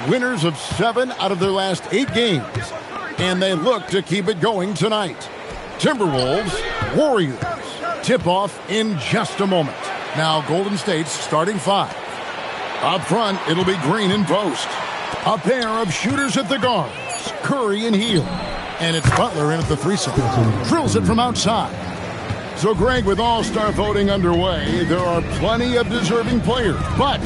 winners of 7 out of their last 8 games, and they look to keep it going tonight. Timberwolves, Warriors. Tip-off in just a moment. Now Golden State's starting 5. Up front, it'll be Green in post. A pair of shooters at the guards, Curry and Hield. And it's Butler in at the 3 slot. Drills it from outside. So, Greg, with all-star voting underway, there are plenty of deserving players, but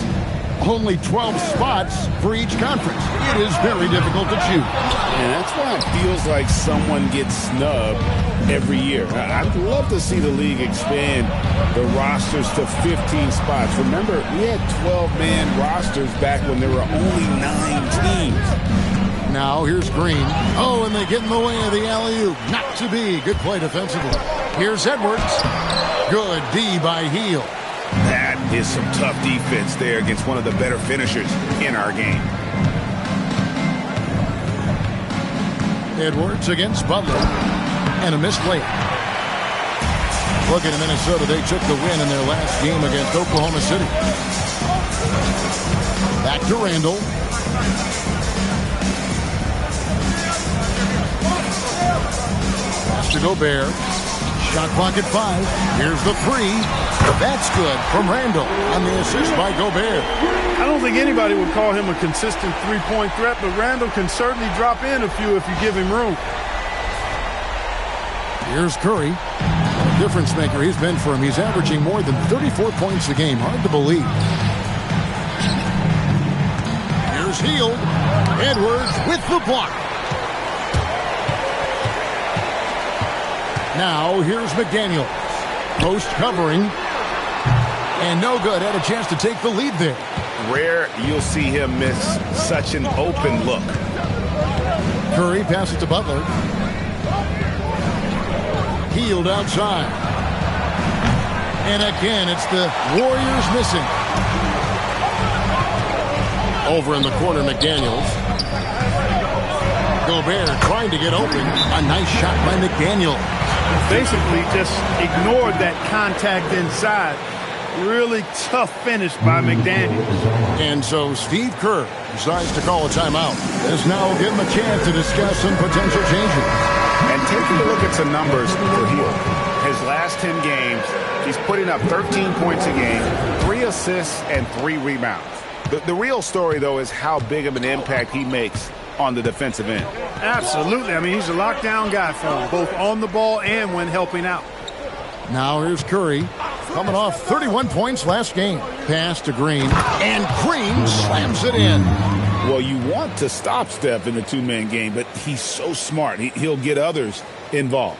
only 12 spots for each conference. It is very difficult to choose. And that's why it feels like someone gets snubbed every year. I'd love to see the league expand the rosters to 15 spots. Remember, we had 12-man rosters back when there were only 9 teams. Now here's Green. Oh, and they get in the way of the alley-oop. Not to be. Good play defensively. Here's Edwards. Good D by Hield. That is some tough defense there against one of the better finishers in our game. Edwards against Butler. And a missed layup. Looking at Minnesota, they took the win in their last game against Oklahoma City. Back to Randall. Pass to Gobert. Shot clock at 5. Here's the 3. That's good from Randall on the assist by Gobert. I don't think anybody would call him a consistent three-point threat, but Randall can certainly drop in a few if you give him room. Here's Curry. What a difference maker he's been for him. He's averaging more than 34 points a game. Hard to believe. Here's Hield. Edwards with the block. Now here's McDaniels. Post covering. And no good. Had a chance to take the lead there. Rare you'll see him miss such an open look. Curry passes to Butler. Hield outside. And again, it's the Warriors missing. Over in the corner, McDaniels. Gobert trying to get open. A nice shot by McDaniels. Basically just ignored that contact inside. Really tough finish by McDaniels. And so Steve Kerr decides to call a timeout. This now will give him a chance to discuss some potential changes. And taking a look at some numbers for Hield. His last 10 games, he's putting up 13 points a game, 3 assists, and 3 rebounds. The real story, though, is how big of an impact he makes on the defensive end. Absolutely. I mean, he's a lockdown guy for him, both on the ball and when helping out. Now here's Curry, coming off 31 points last game. Pass to Green, and Green slams it in. Well, you want to stop Steph in the 2-man game, but he's so smart. He'll get others involved.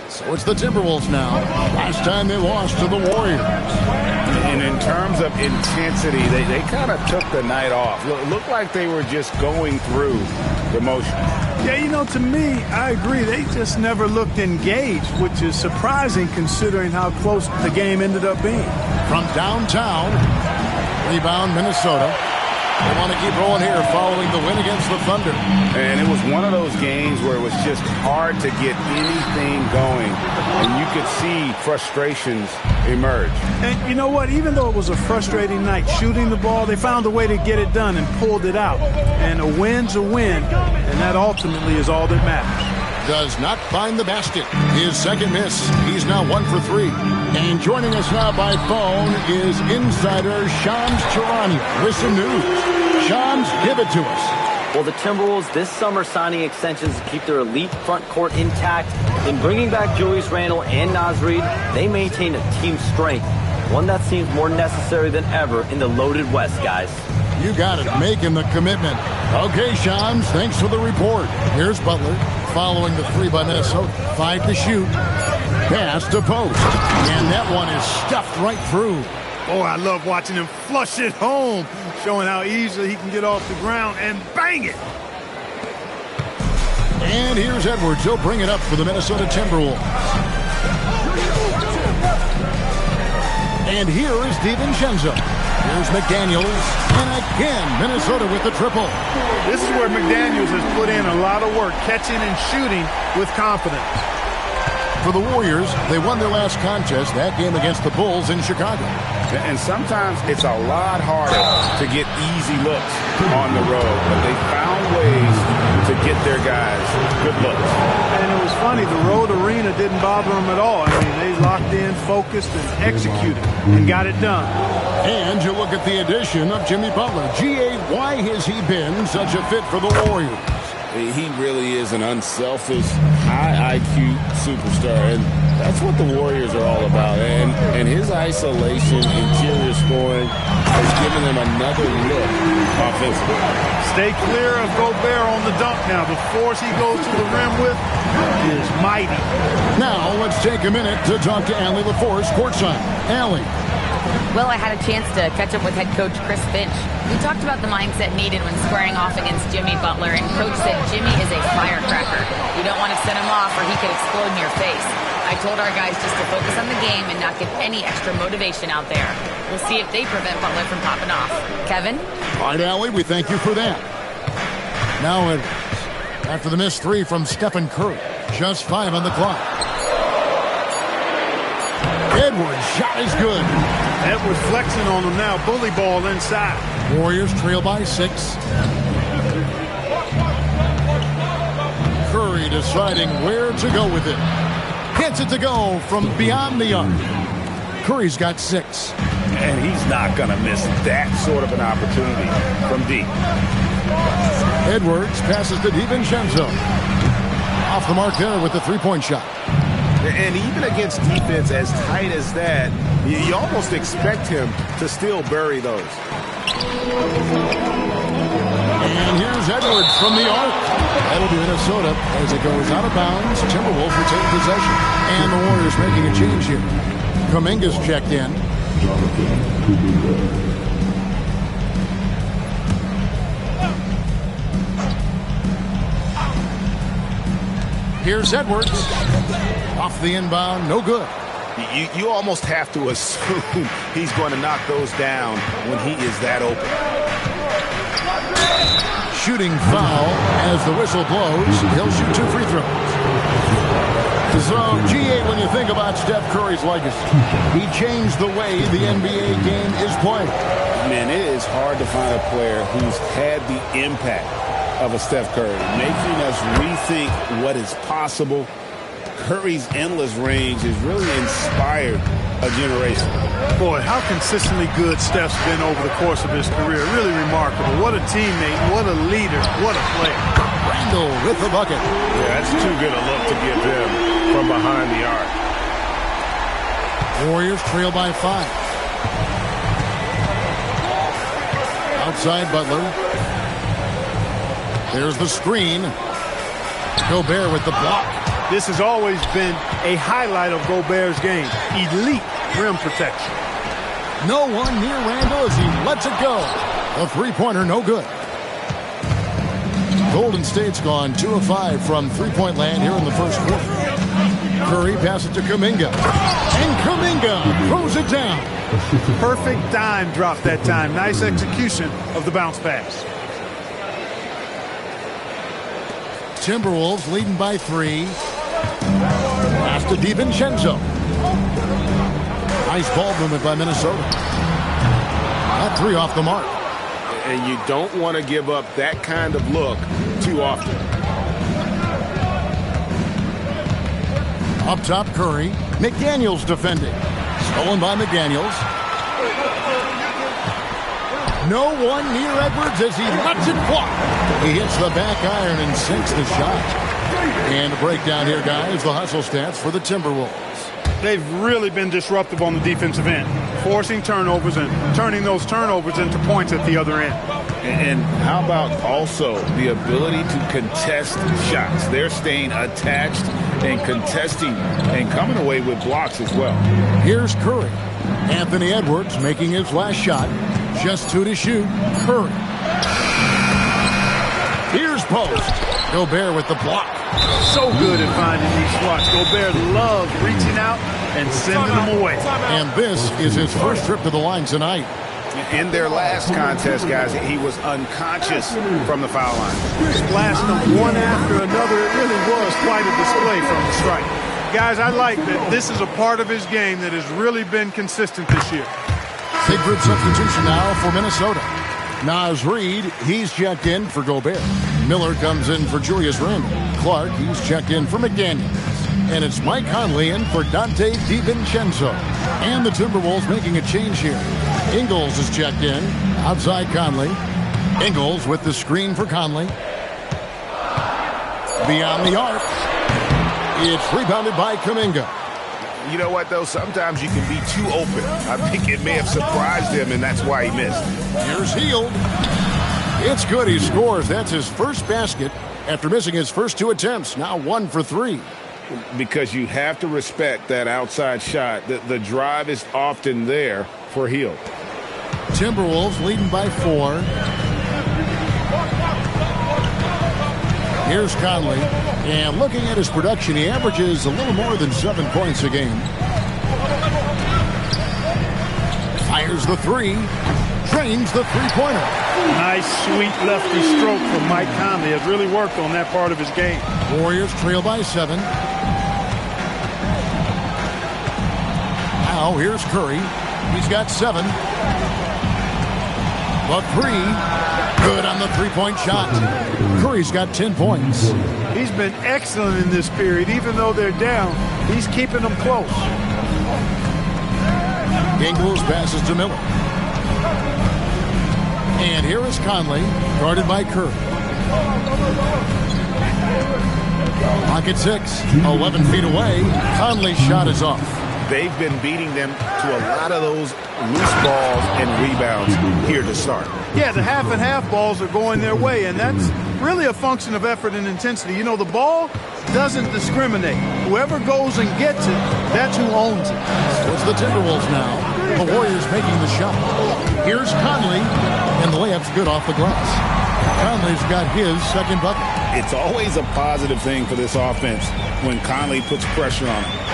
So it's the Timberwolves now. Last time they lost to the Warriors. And in terms of intensity, they kind of took the night off. Looked like they were just going through the motion. Yeah, you know, to me, I agree. They just never looked engaged, which is surprising considering how close the game ended up being. From downtown, rebound Minnesota. They want to keep rolling here following the win against the Thunder. And it was one of those games where it was just hard to get anything going. And you could see frustrations emerge. And you know what? Even though it was a frustrating night shooting the ball, they found a way to get it done and pulled it out. And a win's a win, and that ultimately is all that matters. Does not find the basket. His second miss. He's now 1 for 3. And joining us now by phone is insider Shams Charania with some news. Shams, give it to us. Well, the Timberwolves this summer signing extensions to keep their elite front court intact. In bringing back Julius Randle and Naz Reid, they maintain a team strength, one that seems more necessary than ever in the loaded West, guys. You got it, making the commitment. Okay, Shams, thanks for the report. Here's Butler, following the 3 by Minnesota. 5 to shoot. Pass to post. And that one is stuffed right through. Oh, I love watching him flush it home, showing how easily he can get off the ground and bang it. And here's Edwards. He'll bring it up for the Minnesota Timberwolves. And here is DiVincenzo. Here's McDaniels. And again, Minnesota with the triple. This is where McDaniels has put in a lot of work, catching and shooting with confidence. For the Warriors, they won their last contest, that game against the Bulls in Chicago. And sometimes it's a lot harder to get easy looks on the road, but they found ways to get their guys good looks. And it was funny, the road arena didn't bother them at all. I mean, they locked in, focused, and executed, and got it done. And you look at the addition of Jimmy Butler. G.A., why has he been such a fit for the Warriors? He really is an unselfish, high IQ superstar, and that's what the Warriors are all about. And his isolation, interior scoring has given them another look offensively. Stay clear of Gobert on the dunk now. The force he goes to the rim with is mighty. Now let's take a minute to talk to Allie LaForce courtside. Allie. Well, I had a chance to catch up with head coach Chris Finch. We talked about the mindset needed when squaring off against Jimmy Butler, and Coach said Jimmy is a firecracker. You don't want to set him off or he could explode in your face. I told our guys just to focus on the game and not get any extra motivation out there. We'll see if they prevent Butler from popping off. Kevin? All right, Allie, we thank you for that. Now Edwards. After the missed three from Stephen Curry. Just 5 on the clock. Edwards' shot is good. Edwards flexing on him now. Bully ball inside. Warriors trail by 6. Curry deciding where to go with it. Gets it to go from beyond the arc. Curry's got 6. And he's not going to miss that sort of an opportunity from deep. Edwards passes to DiVincenzo. Off the mark there with the three-point shot. And even against defense as tight as that, you almost expect him to still bury those. And here's Edwards from the arc. That'll be Minnesota as it goes out of bounds. Timberwolves retain possession. And the Warriors making a change here. Kuminga's checked in. Here's Edwards. Off the inbound, no good. You almost have to assume he's going to knock those down when he is that open. Shooting foul as the whistle blows. He'll shoot 2 free throws. So, G.A., when you think about Steph Curry's legacy, he changed the way the NBA game is played. Man, it is hard to find a player who's had the impact of a Steph Curry, making us rethink what is possible. Curry's endless range has really inspired a generation. Boy, how consistently good Steph's been over the course of his career. Really remarkable. What a teammate, what a leader, what a player. Randle with the bucket. Yeah, that's too good a look to give him from behind the arc. Warriors trail by 5. Outside Butler. There's the screen. Gobert with the block. This has always been a highlight of Gobert's game. Elite rim protection. No one near Randle as he lets it go. A three-pointer, no good. Golden State's gone 2 of 5 from three-point land here in the first quarter. Curry passes to Kuminga. And Kuminga throws it down. Perfect dime drop that time. Nice execution of the bounce pass. Timberwolves leading by 3. Pass to DiVincenzo. Nice ball movement by Minnesota. That 3 off the mark. And you don't want to give up that kind of look too often. Up top, Curry. McDaniels defending. Stolen by McDaniels. No one near Edwards as he lets it fly. He hits the back iron and sinks the shot. And a breakdown here, guys. The hustle stats for the Timberwolves. They've really been disruptive on the defensive end, forcing turnovers and turning those turnovers into points at the other end. And how about also the ability to contest shots? They're staying attached and contesting and coming away with blocks as well. Here's Curry. Anthony Edwards making his last shot. Just 2 to shoot. Curry. Here's post. Gobert with the block. So good at finding these spots. Gobert loves reaching out and sending them away. And this is his first trip to the line tonight. In their last contest, guys, he was unconscious from the foul line. Splashed them one after another. It really was quite a display from the strike. Guys, I like that this is a part of his game that has really been consistent this year. Secret substitution now for Minnesota. Naz Reid, he's checked in for Gobert. Miller comes in for Julius Randle. Clark, he's checked in for McDaniels. And it's Mike Conley in for Dante DiVincenzo. And the Timberwolves making a change here. Ingles is checked in, outside Conley. Ingles with the screen for Conley. Beyond the arc. It's rebounded by Kuminga. You know what, though? Sometimes you can be too open. I think it may have surprised him, and that's why he missed. Here's Hield. It's good. He scores. That's his first basket after missing his first 2 attempts. Now 1 for 3. Because you have to respect that outside shot. The drive is often there for Hield. Timberwolves leading by 4. Here's Conley. And looking at his production, he averages a little more than 7 points a game. Fires the 3. Drains the three-pointer. Nice, sweet lefty stroke from Mike Conley. Has really worked on that part of his game. Warriors trail by 7. Now here's Curry. He's got 7. The 3. Good on the three-point shot. Curry's got 10 points. He's been excellent in this period. Even though they're down, he's keeping them close. Ingles passes to Miller. And here is Conley, guarded by Curry. Pocket 6, 11 feet away. Conley's shot is off. They've been beating them to a lot of those loose balls and rebounds here to start. Yeah, the half and half balls are going their way, and that's really a function of effort and intensity. You know, the ball doesn't discriminate. Whoever goes and gets it, that's who owns it. So it's the Timberwolves now. The Warriors making the shot. Here's Conley, and the layup's good off the glass. Conley's got his second bucket. It's always a positive thing for this offense when Conley puts pressure on him.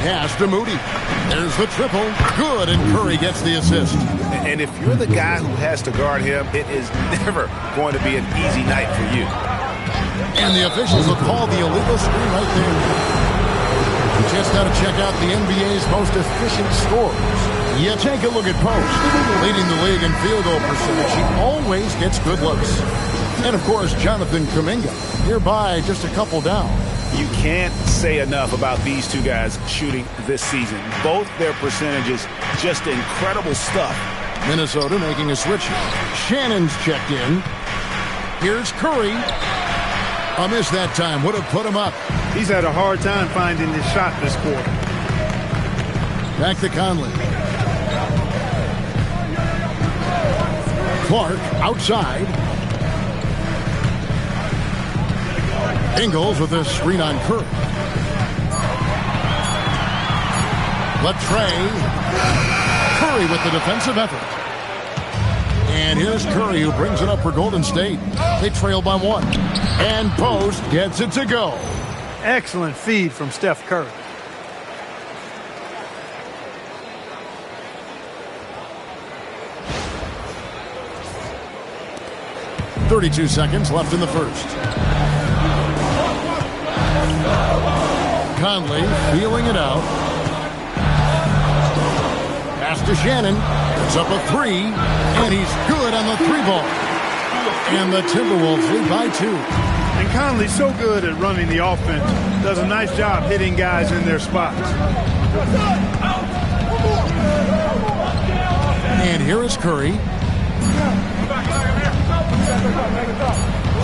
Pass to Moody. There's the triple. Good, and Curry gets the assist. And if you're the guy who has to guard him, it is never going to be an easy night for you. And the officials will call the illegal screen right there. Just got to check out the NBA's most efficient scorers. You take a look at Post, leading the league in field goal percentage. He always gets good looks. And, of course, Jonathan Kuminga, nearby, just a couple down. You can't say enough about these two guys shooting this season. Both their percentages, just incredible stuff. Minnesota making a switch here. Shannon's checked in. Here's Curry. A miss that time. Would have put him up. He's had a hard time finding his shot this quarter. Back to Conley. Clark outside. Ingles with a screen on Curry. Latrey. Curry with the defensive effort. And here's Curry who brings it up for Golden State. They trail by 1. And Post gets it to go. Excellent feed from Steph Curry. .32 seconds left in the first. Conley feeling it out. Pass to Shannon. It's up a 3. And he's good on the 3-ball. And the Timberwolves lead by 2. And Conley's so good at running the offense. Does a nice job hitting guys in their spots. And here is Curry.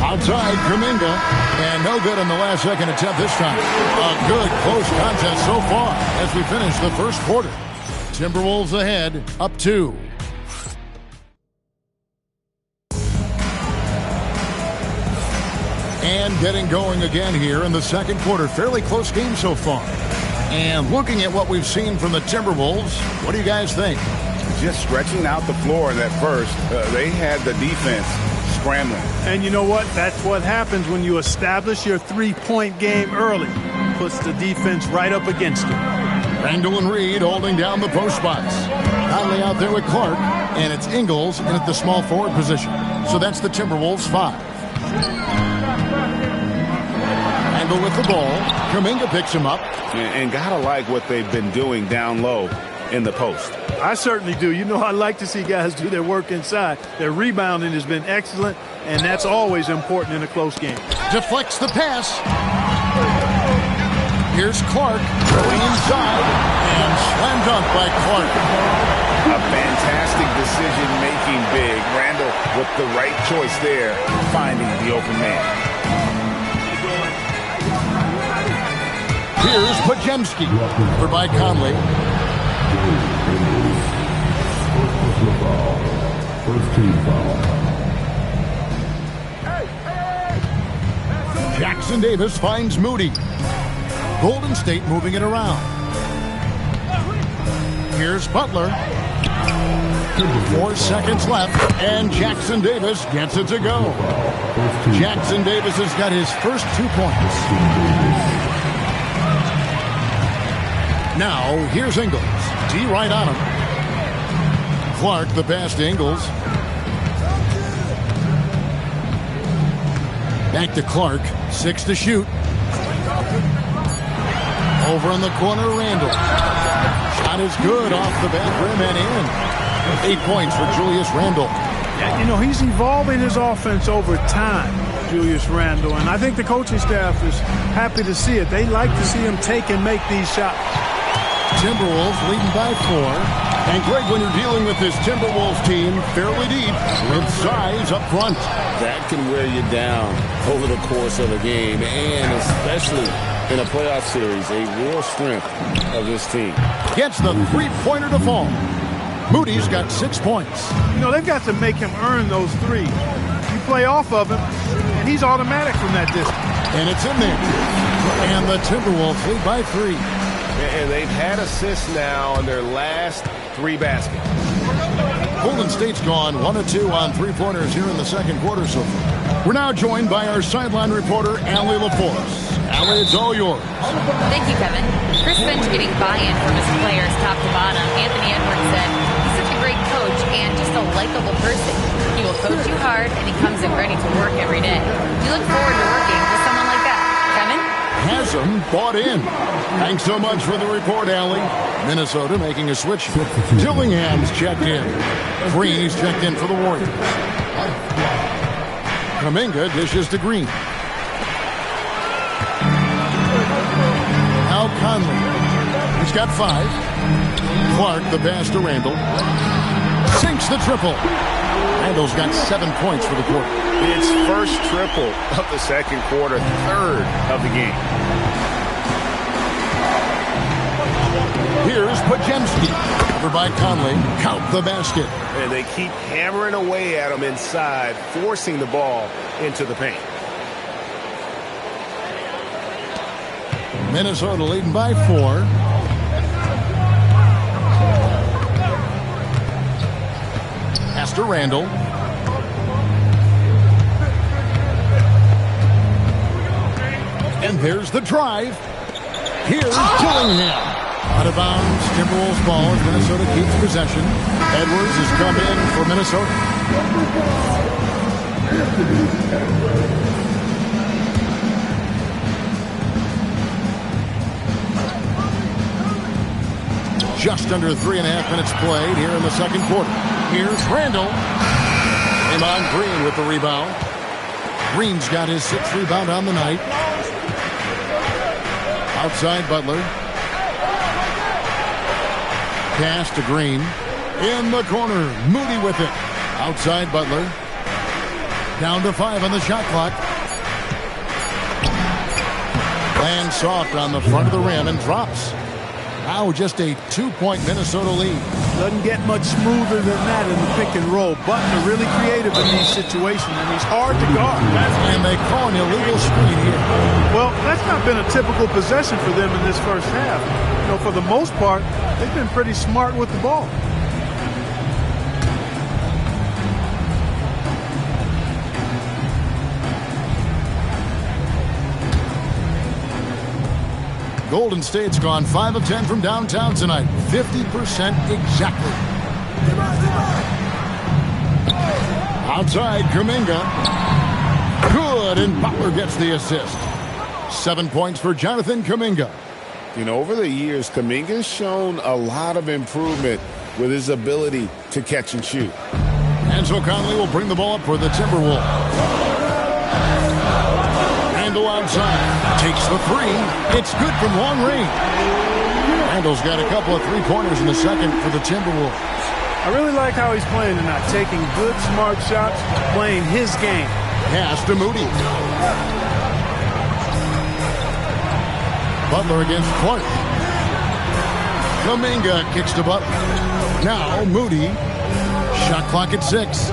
Outside Kuminga. And no good on the last second attempt this time. A good close contest so far as we finish the first quarter. Timberwolves ahead, up 2. And getting going again here in the second quarter. Fairly close game so far. And looking at what we've seen from the Timberwolves, what do you guys think? Just stretching out the floor in that first. They had the defense scrambling. And you know what? That's what happens when you establish your three-point game early. Puts the defense right up against it. Randle and Reid holding down the post spots. Conley out there with Clark. And it's Ingles in at the small forward position. So that's the Timberwolves 5. Randall with the ball. Kuminga picks him up. And gotta like what they've been doing down low in the post. I certainly do. You know, I like to see guys do their work inside. Their rebounding has been excellent, and that's always important in a close game. Deflects the pass. Here's Clark going inside, and slam dunk by Clark. A fantastic decision-making big. Randall with the right choice there, finding the open man. Here's Pajemski, over by Conley. First team foul. Jackson Davis finds Moody. Golden State moving it around. Here's Butler. 4 seconds left, and Jackson Davis gets it to go. Jackson Davis has got his first 2 points. Now, here's Ingles. D right on him. Clark, the pass to Ingles. Back to Clark. 6 to shoot. Over in the corner, Randall. Shot is good off the back rim and in. 8 points for Julius Randall. You know, he's evolving his offense over time, Julius Randall, and I think the coaching staff is happy to see it. They like to see him take and make these shots. Timberwolves leading by 4. And Greg, when you're dealing with this Timberwolves team, fairly deep, with size up front. That can wear you down over the course of a game, and especially in a playoff series, a real strength of this team. Gets the three-pointer to fall. Moody's got 6 points. You know, they've got to make him earn those threes. You play off of him, and he's automatic from that distance. And it's in there. And the Timberwolves lead by 3. And they've had assists now on their last 3 baskets. Golden State's gone 1 of 2 on three-pointers here in the second quarter so far. We're now joined by our sideline reporter, Allie LaForce. Allie, it's all yours. Thank you, Kevin. Chris Finch getting buy-in from his players top to bottom. Anthony Edwards said he's such a great coach and just a likable person. He will coach you hard, and he comes in ready to work every day. We look forward to working with someone like that. Kevin? Has him bought in. Thanks so much for the report, Allie. Minnesota making a switch. Dillingham's checked in. Green's checked in for the Warriors. Kuminga dishes to Green. Now Conley. He's got 5. Clark, the pass to Randall. Sinks the triple. Randall's got 7 points for the quarter. It's first triple of the second quarter, third of the game. Here's Pajemski. Over by Conley. Count the basket. And they keep hammering away at him inside, forcing the ball into the paint. Minnesota leading by 4. Pass to Randall. And there's the drive. Here's Dillingham. Out of bounds, Timberwolves ball as Minnesota keeps possession. Edwards has come in for Minnesota. Just under 3.5 minutes played here in the second quarter. Here's Randall. Draymond Green with the rebound. Green's got his 6th rebound on the night. Outside Butler. Pass to Green. In the corner. Moody with it. Outside Butler. Down to 5 on the shot clock. Lands soft on the front of the rim and drops. Now just a 2-point Minnesota lead. Doesn't get much smoother than that in the pick and roll. Butler really creative in these situations, and he's hard to guard. And they call an illegal screen here. Well, that's not been a typical possession for them in this first half. You know, for the most part, they've been pretty smart with the ball. Golden State's gone 5 of 10 from downtown tonight. 50% exactly. Outside, Kuminga. Good, and Butler gets the assist. 7 points for Jonathan Kuminga. You know, over the years, Kuminga's shown a lot of improvement with his ability to catch and shoot. And so Conley will bring the ball up for the Timberwolves. Randle outside. Takes the three. It's good from long range. Randle's got a couple of three-pointers in the second for the Timberwolves. I really like how he's playing tonight. Taking good, smart shots, playing his game. Pass to Moody. Butler against Clark. Kuminga kicks to Butler. Now Moody. Shot clock at 6.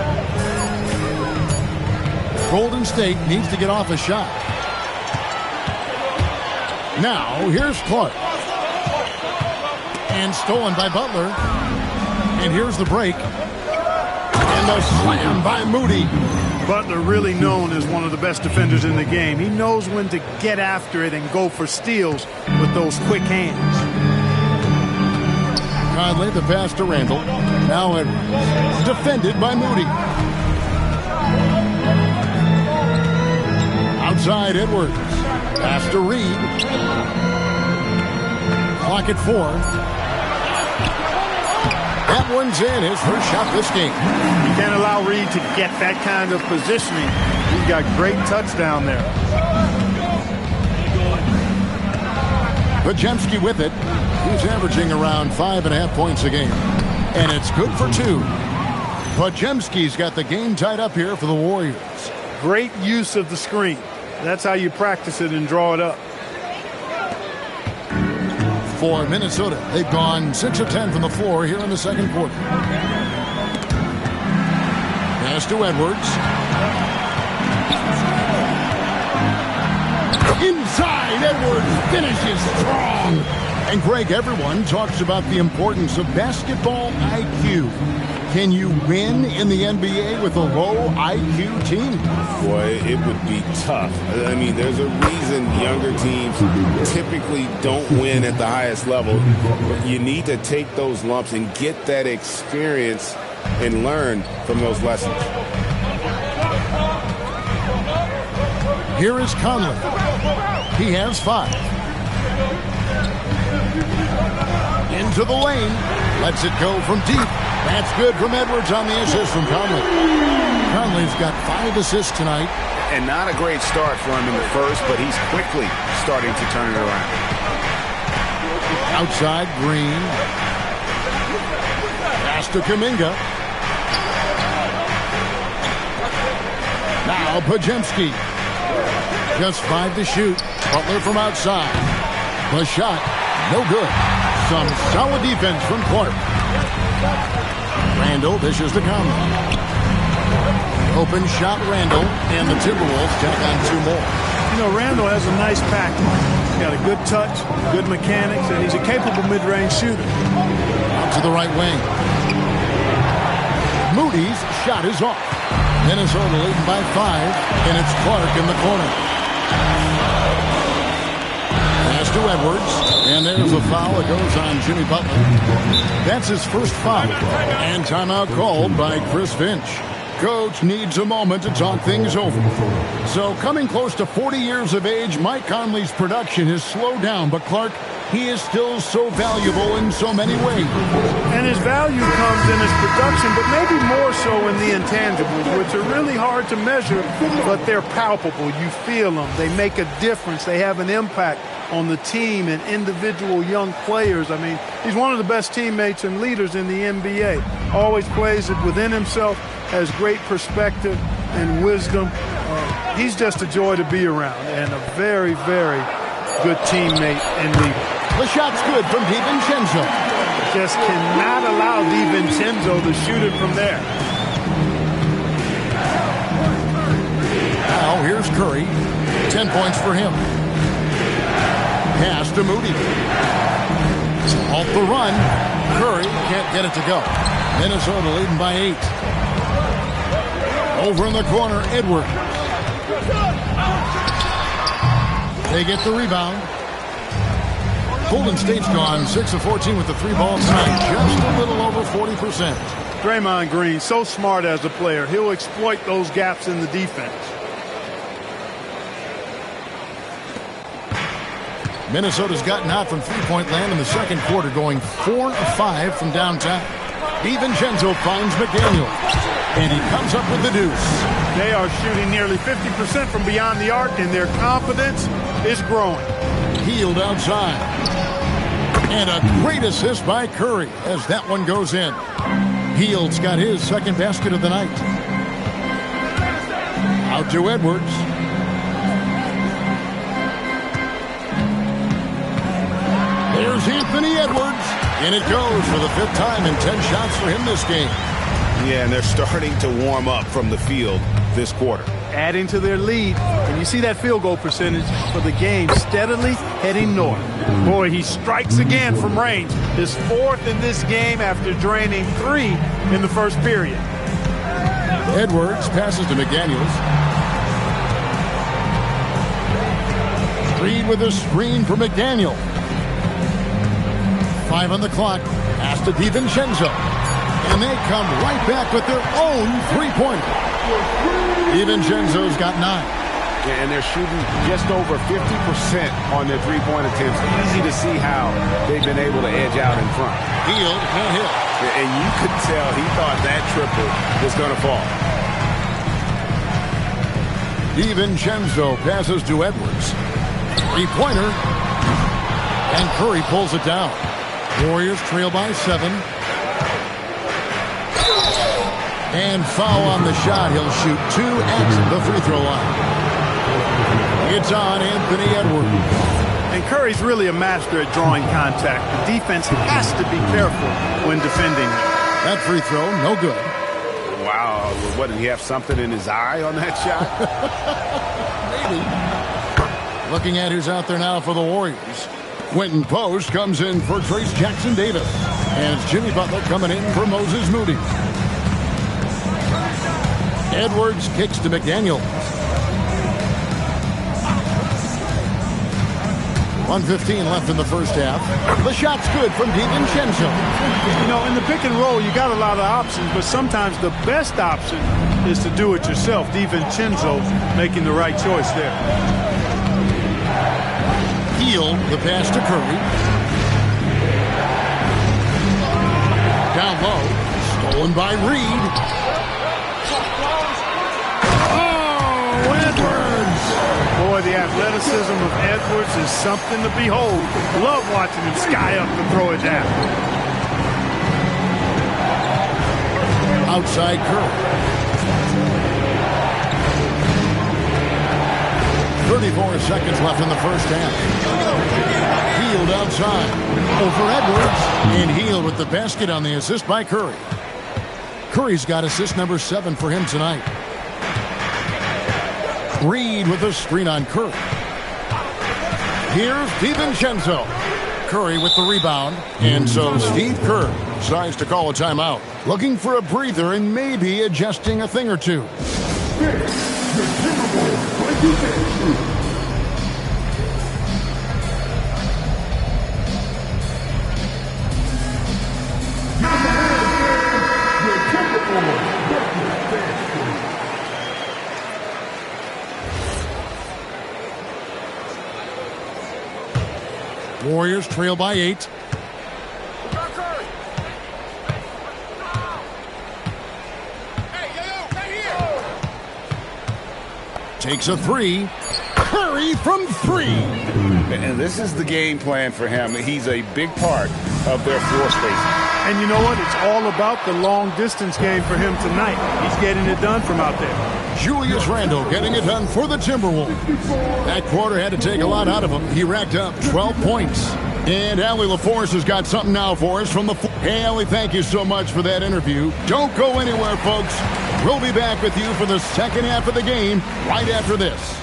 Golden State needs to get off a shot. Now here's Clark. And stolen by Butler. And here's the break. And the slam by Moody. Butler really known as one of the best defenders in the game. He knows when to get after it and go for steals with those quick hands. Conley, the pass to Randle. Now Edwards. Defended by Moody. Outside Edwards. Pass to Reed. Clock at 4. That one's in. His first shot this game. You can't allow Reed to get that kind of positioning. He's got great touch down there. Podziemski with it. He's averaging around 5.5 points a game. And it's good for 2. Podziemski's got the game tied up here for the Warriors. Great use of the screen. That's how you practice it and draw it up. For Minnesota, they've gone 6 of 10 from the floor here in the second quarter. Pass to Edwards. Inside, Edwards finishes strong. And Greg, everyone talks about the importance of basketball IQ. Can you win in the NBA with a low IQ team? Boy, it would be tough. I mean, there's a reason younger teams typically don't win at the highest level. You need to take those lumps and get that experience and learn from those lessons. Here is Conley. He has 5. Into the lane. Lets it go from deep. That's good from Edwards on the assist from Conley. Conley's got 5 assists tonight. And not a great start for him in the first, but he's quickly starting to turn it around. Outside, Green. Pass to Kuminga. Now Podziemski. Just 5 to shoot. Butler from outside. The shot, no good. Some solid defense from Clark. Randle dishes to Conley. Open shot Randle, and the Timberwolves tack on 2 more. You know, Randle has a nice package. He's got a good touch, good mechanics, and he's a capable mid-range shooter. Out to the right wing. Moody's shot is off. Minnesota leading by 5, and it's Clark in the corner. Pass to Edwards, and there's a foul. It goes on Jimmy Butler. That's his first foul, and timeout called by Chris Finch. Coach needs a moment to talk things over. So coming close to 40 years of age, Mike Conley's production has slowed down, but Clark, he is still so valuable in so many ways. And his value comes in his production, but maybe more so in the intangibles, which are really hard to measure, but they're palpable. You feel them. They make a difference. They have an impact on the team and individual young players. I mean, he's one of the best teammates and leaders in the NBA. Always plays it within himself, has great perspective and wisdom. He's just a joy to be around and a very, very good teammate and leader. The shot's good from DiVincenzo. Just cannot allow DiVincenzo to shoot it from there. Now here's Curry. 10 points for him. Pass to Moody. Off the run. Curry can't get it to go. Minnesota leading by 8. Over in the corner, Edwards. They get the rebound. Golden State's gone 6 of 14 with the 3 balls tonight. Just a little over 40%. Draymond Green, so smart as a player. He'll exploit those gaps in the defense. Minnesota's gotten hot from three-point land in the second quarter, going 4 of 5 from downtown. DiVincenzo finds McDaniel, and he comes up with the deuce. They are shooting nearly 50% from beyond the arc, and their confidence is growing. Hield outside. And a great assist by Curry as that one goes in. Hield's got his second basket of the night. Out to Edwards. There's Anthony Edwards. And it goes for the 5th time in 10 shots for him this game. Yeah, and they're starting to warm up from the field this quarter. Adding to their lead. And you see that field goal percentage for the game steadily heading north. Boy, he strikes again from range. His 4th in this game after draining 3 in the first period. Edwards passes to McDaniels. Reed with a screen for McDaniel. 5 on the clock. Pass to DiVincenzo. And they come right back with their own three-pointer. DiVincenzo's got 9. Yeah, and they're shooting just over 50% on their three-point attempts. Easy to see how they've been able to edge out in front. Hield can't hit. And you could tell he thought that triple was going to fall. DiVincenzo passes to Edwards. Three-pointer. And Curry pulls it down. Warriors trail by 7. And foul on the shot. He'll shoot 2 at the free throw line. It's on Anthony Edwards. And Curry's really a master at drawing contact. The defense has to be careful when defending him. That free throw, no good. Wow. What, did he have something in his eye on that shot? Maybe. Looking at who's out there now for the Warriors. Quentin Post comes in for Trace Jackson-Davis. And it's Jimmy Butler coming in for Moses Moody. Edwards kicks to McDaniel. 1:15 left in the first half. The shot's good from DiVincenzo. You know, in the pick and roll, you got a lot of options, but sometimes the best option is to do it yourself. DiVincenzo making the right choice there. Hield the pass to Curry. Down low. Stolen by Reed. Boy, the athleticism of Edwards is something to behold. Love watching him sky up and throw it down. Outside Curry. 34 seconds left in the first half. Hield outside. Over Edwards. And Hield with the basket on the assist by Curry. Curry's got assist number 7 for him tonight. Reed with a screen on Curry. Here's DiVincenzo. Curry with the rebound. And so Steve Kerr decides to call a timeout. Looking for a breather and maybe adjusting a thing or two. Warriors trail by 8. Takes a 3. Curry from 3. And this is the game plan for him. He's a big part of their floor spacing. And you know what? It's all about the long distance game for him tonight. He's getting it done from out there. Julius Randle getting it done for the Timberwolves. That quarter had to take a lot out of him. He racked up 12 points. And Allie LaForce has got something now for us from the... Hey, Allie, thank you so much for that interview. Don't go anywhere, folks. We'll be back with you for the second half of the game right after this.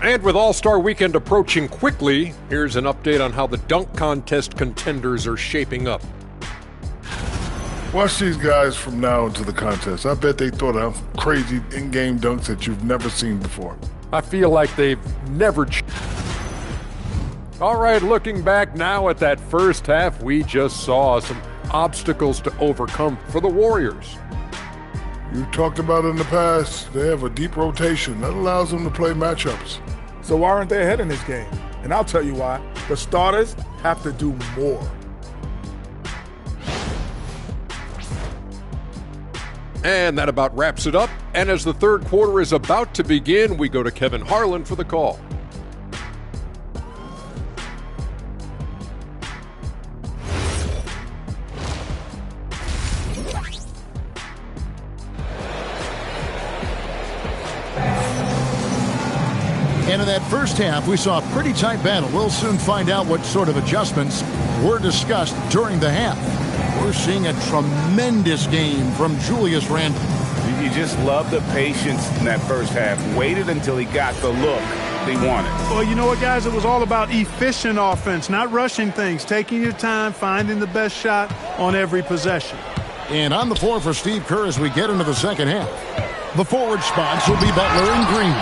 And with All-Star Weekend approaching quickly, here's an update on how the dunk contest contenders are shaping up. Watch these guys from now into the contest. I bet they thought of crazy in-game dunks that you've never seen before. I feel like they've never... All right, looking back now at that first half, we just saw some obstacles to overcome for the Warriors. You talked about it in the past. They have a deep rotation. That allows them to play matchups. So why aren't they ahead in this game? And I'll tell you why. The starters have to do more. And that about wraps it up. And as the third quarter is about to begin, we go to Kevin Harlan for the call. And in that first half, we saw a pretty tight battle. We'll soon find out what sort of adjustments were discussed during the half. We're seeing a tremendous game from Julius Randle. You just love the patience in that first half. Waited until he got the look they wanted. Well, you know what, guys? It was all about efficient offense, not rushing things, taking your time, finding the best shot on every possession. And on the floor for Steve Kerr as we get into the second half. The forward spots will be Butler and Green.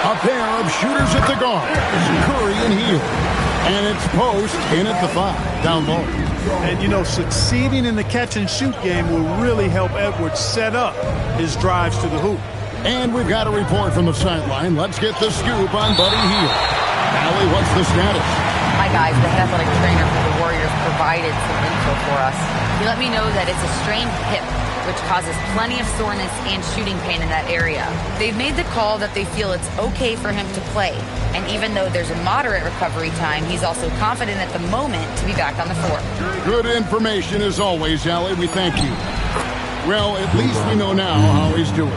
A pair of shooters at the guard. Curry and Hield. And it's Post in at the 5, down low. And, you know, succeeding in the catch-and-shoot game will really help Edwards set up his drives to the hoop. And we've got a report from the sideline. Let's get the scoop on Buddy Hield. Allie, what's the status? Hi, guys. The head athletic trainer for the Warriors provided some info for us. He let me know that it's a strained hip, which causes plenty of soreness and shooting pain in that area. They've made the call that they feel it's okay for him to play. And even though there's a moderate recovery time, he's also confident at the moment to be back on the floor. Good information as always, Allie. We thank you. Well, at least we know now how he's doing.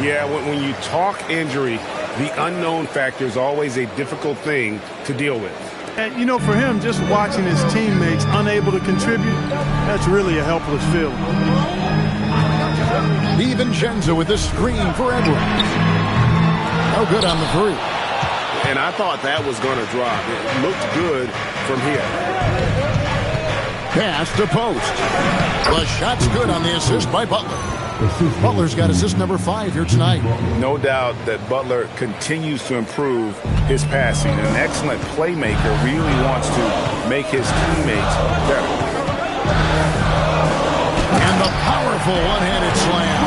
Yeah, when you talk injury, the unknown factor is always a difficult thing to deal with. And, you know, for him, just watching his teammates unable to contribute, that's really a helpless feeling. DiVincenzo with the screen for Edwards. No good on the three. And I thought that was going to drop. It looked good from here. Pass to Post. The shot's good on the assist by Butler. Butler's got assist number 5 here tonight. No doubt that Butler continues to improve his passing. An excellent playmaker really wants to make his teammates better. And the powerful one-handed slam.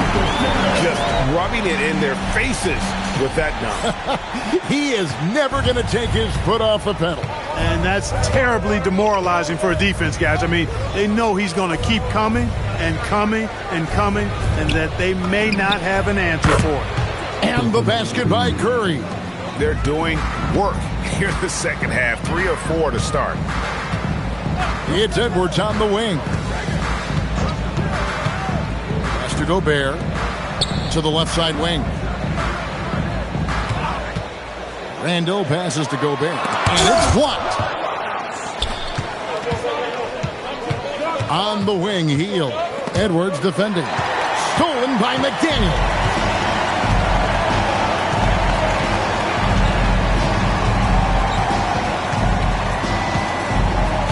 Just rubbing it in their faces with that dunk. He is never going to take his foot off the pedal. And that's terribly demoralizing for a defense, guys. I mean, they know he's going to keep coming and coming and coming, and that they may not have an answer for it. And the basket by Curry. They're doing work here in the second half. 3 or 4 to start. It's Edwards on the wing. Pass to Gobert to the left side wing. Randle passes to Gobert. And it's blocked. On the wing, Hield. Edwards defending. Stolen by McDaniel.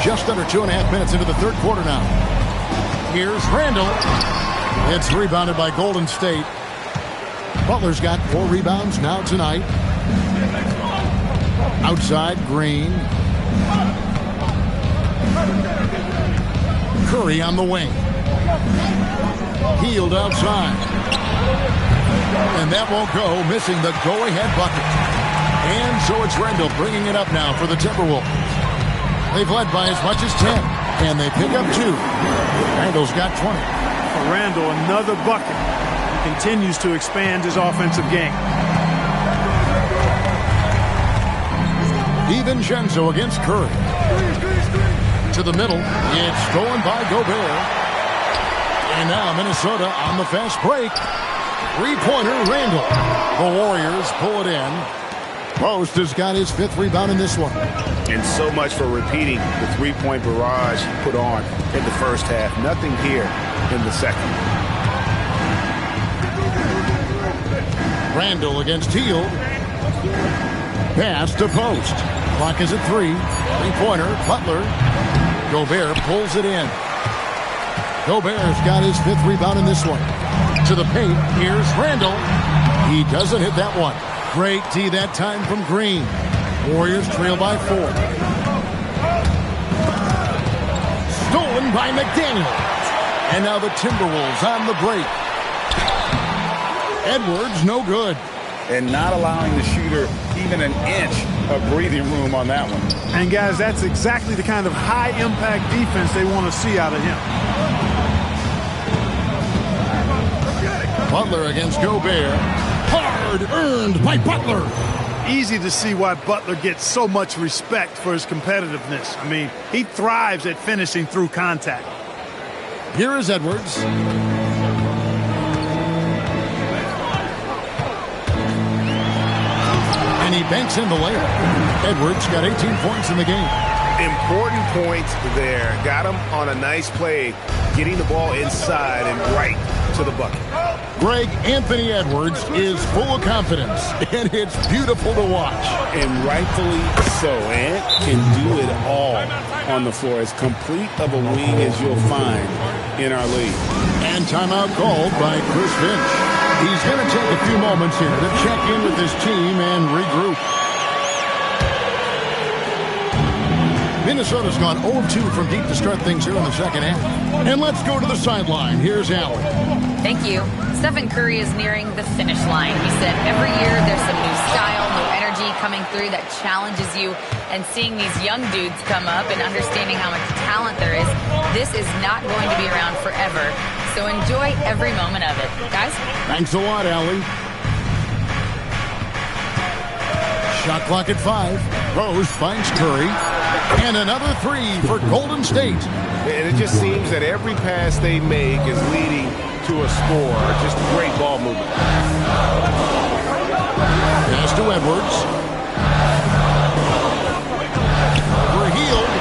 Just under 2.5 minutes into the third quarter now. Here's Randle. It's rebounded by Golden State. Butler's got 4 rebounds now tonight. Outside, Green. Curry on the wing. Hield outside. And that won't go, missing the go-ahead bucket. And so it's Randle bringing it up now for the Timberwolves. They've led by as much as 10, and they pick up 2. Randle's got 20. For Randle, another bucket. He continues to expand his offensive game. DiVincenzo against Curry. To the middle. It's stolen by Gobert. And now Minnesota on the fast break. 3-pointer Randle. The Warriors pull it in. Post has got his 5th rebound in this one. And so much for repeating the 3-point barrage put on in the first half. Nothing here in the second. Randle against Hield. Pass to Post. Clock is at 3. 3-pointer. Butler. Gobert pulls it in. Gobert's got his 5th rebound in this one. To the paint. Here's Randle. He doesn't hit that one. Great D that time from Green. Warriors trail by 4. Stolen by McDaniel. And now the Timberwolves on the break. Edwards, no good. And not allowing the shooter even an inch of breathing room on that one. And, guys, that's exactly the kind of high-impact defense they want to see out of him. Butler against Gobert. Hard earned by Butler. Easy to see why Butler gets so much respect for his competitiveness. I mean, he thrives at finishing through contact. Here is Edwards. And he banks in the layup. Edwards got 18 points in the game. Important points there. Got him on a nice play, getting the ball inside and right to the bucket. Greg, Anthony Edwards is full of confidence, and it's beautiful to watch. And rightfully so. Ant can do it all on the floor. As complete of a wing as you'll find in our league. And timeout called by Chris Finch. He's going to take a few moments here to check in with his team and regroup. Minnesota's gone 0-2 from deep to start things here in the second half. And let's go to the sideline. Here's Allen. Thank you. Stephen Curry is nearing the finish line. He said every year there's some new style, new energy coming through that challenges you. And seeing these young dudes come up and understanding how much talent there is, this is not going to be around forever. So enjoy every moment of it. Guys? Thanks a lot, Allie. Shot clock at 5. Rose finds Curry. And another 3 for Golden State. And it just seems that every pass they make is leading to a score. Just great ball movement. Pass to Edwards. We're healed.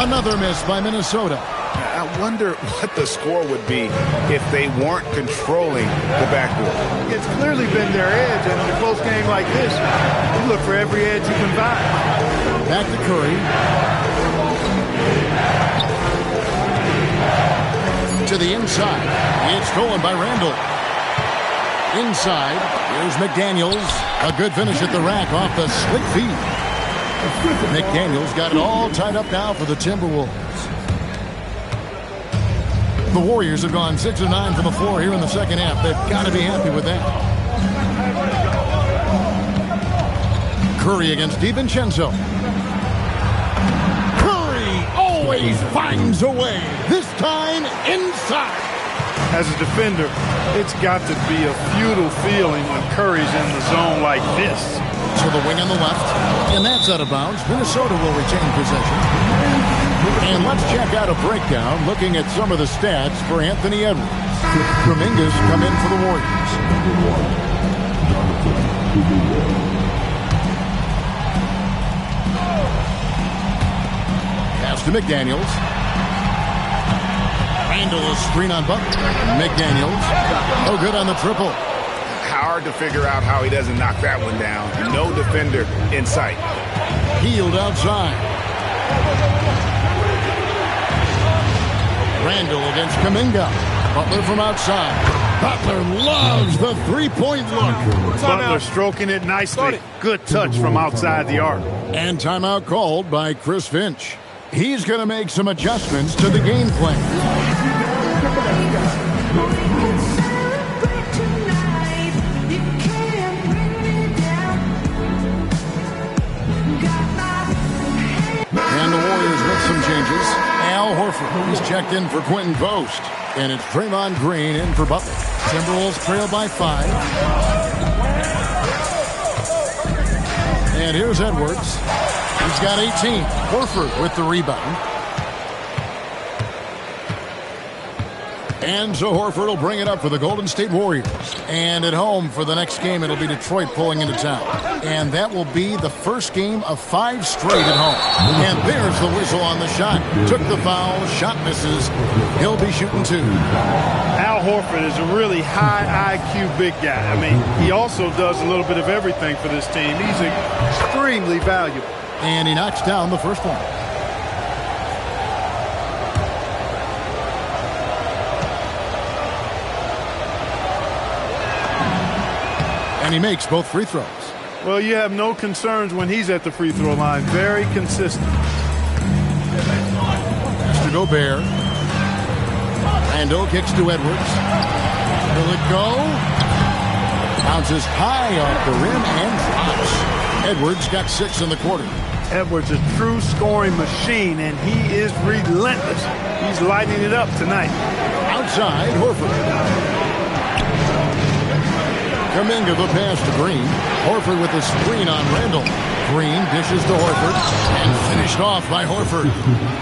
Another miss by Minnesota. I wonder what the score would be if they weren't controlling the backboard. It's clearly been their edge, and in a close game like this, you look for every edge you can find. Back to Curry. To the inside. It's stolen by Randall. Inside. Here's McDaniels. A good finish at the rack off the slick feed. McDaniels got it all tied up now for the Timberwolves. The Warriors have gone 6 of 9 from the floor here in the second half. They've got to be happy with that. Curry against DiVincenzo. Always finds a way, this time inside. As a defender, it's got to be a futile feeling when Curry's in the zone like this. To the wing on the left, and that's out of bounds. Minnesota will retain possession. And let's check out a breakdown looking at some of the stats for Anthony Edwards. Kuminga's come in for the Warriors. To McDaniels. Randall a screen on Butler. McDaniels. Oh, good on the triple. Hard to figure out how he doesn't knock that one down. No defender in sight. Healed outside. Randall against Kuminga. Butler from outside. Butler loves the three-point look. Butler stroking it nicely. Good touch from outside the arc. And timeout called by Chris Finch. He's going to make some adjustments to the game plan. And the Warriors with some changes. Al Horford, he's checked in for Quentin Post. And it's Draymond Green in for Butler. Timberwolves trail by 5. And here's Edwards. He's got 18. Horford with the rebound. And so Horford will bring it up for the Golden State Warriors. And at home for the next game, it'll be Detroit pulling into town. And that will be the first game of 5 straight at home. And there's the whistle on the shot. Took the foul. Shot misses. He'll be shooting 2. Al Horford is a really high IQ big guy. I mean, he also does a little bit of everything for this team. He's extremely valuable. And he knocks down the first one. And he makes both free throws. Well, you have no concerns when he's at the free throw line. Very consistent. Pass to Gobert. Randall kicks to Edwards. Will it go? Bounces high off the rim and drops. Edwards got 6 in the quarter. Edwards, a true scoring machine, and he is relentless. He's lighting it up tonight. Outside, Horford. Kuminga the pass to Green. Horford with the screen on Randall. Green dishes to Horford and finished off by Horford.